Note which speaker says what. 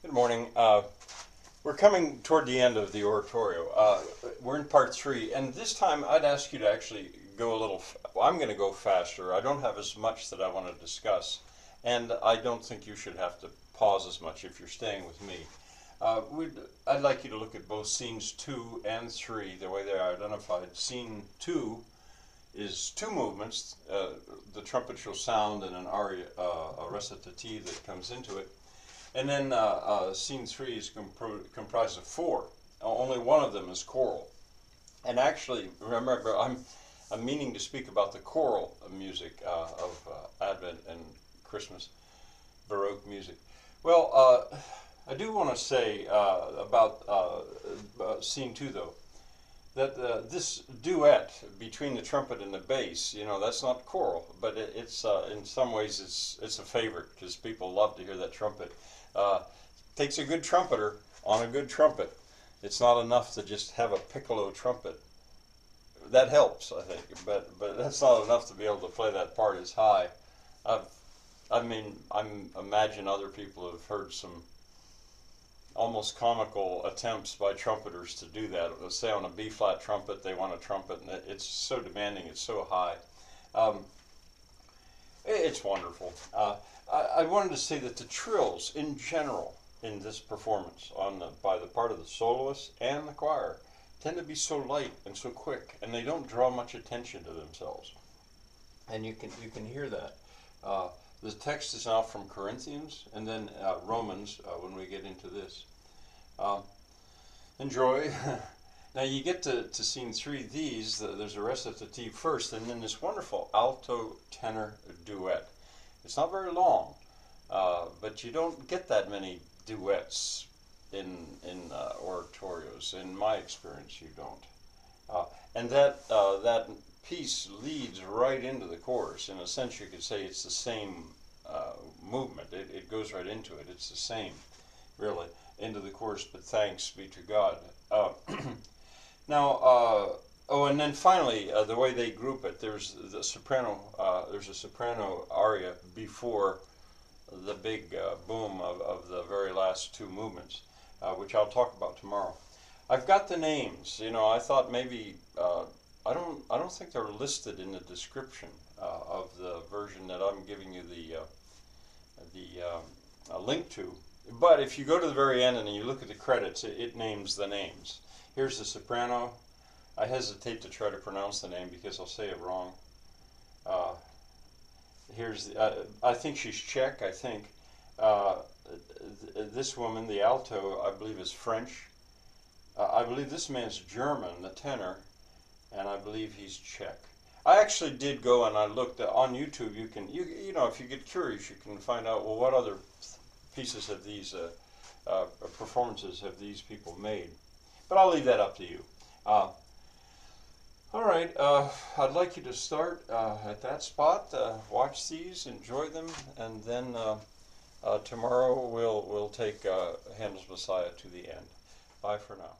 Speaker 1: Good morning. We're coming toward the end of the oratorio. We're in part three, and this time I'd ask you to actually go a little. Well, I'm going to go faster. I don't have as much that I want to discuss, and I don't think you should have to pause as much if you're staying with me. I'd like you to look at both scenes 2 and 3, the way they are identified. Scene 2 is two movements. The trumpet shall sound and an aria, a recitative that comes into it. And then scene 3 is comprised of four. Only one of them is choral. And actually, remember, I'm meaning to speak about the choral music of Advent and Christmas, Baroque music. Well, I do want to say about scene 2, though, that this duet between the trumpet and the bass, that's not choral, but it's in some ways it's a favorite because people love to hear that trumpet. Takes a good trumpeter on a good trumpet. It's not enough to just have a piccolo trumpet. That helps, I think, but that's not enough to be able to play that part as high. I imagine other people have heard some almost comical attempts by trumpeters to do that. Let's say on a B-flat trumpet, they want a trumpet, and it's so demanding, it's so high. It's wonderful. I wanted to say that the trills, in general, in this performance, by the part of the soloist and the choir, tend to be so light and so quick, and they don't draw much attention to themselves. And you can hear that. The text is now from Corinthians and then Romans when we get into this. Enjoy. Now you get to scene 3, there's a recitative first, and then this wonderful alto-tenor duet. It's not very long, but you don't get that many duets in oratorios. In my experience, you don't. And that piece leads right into the chorus. In a sense, you could say it's the same movement. It goes right into it. It's the same, really, into the chorus, but thanks be to God. Now, and then finally, the way they group it, there's a soprano aria before the big boom of the very last two movements, which I'll talk about tomorrow. I've got the names. I thought maybe I don't think they're listed in the description of the version that I'm giving you the link to. But if you go to the very end and you look at the credits, it names the names. Here's the soprano. I hesitate to try to pronounce the name because I'll say it wrong. I think she's Czech, I think. This woman, the alto, I believe is French. I believe this man's German, the tenor, and I believe he's Czech. I actually did go and I looked on YouTube. You know, if you get curious, you can find out, well, what other pieces of these performances have these people made. But I'll leave that up to you. All right, I'd like you to start at that spot. Watch these, enjoy them, and then tomorrow we'll take Handel's Messiah to the end. Bye for now.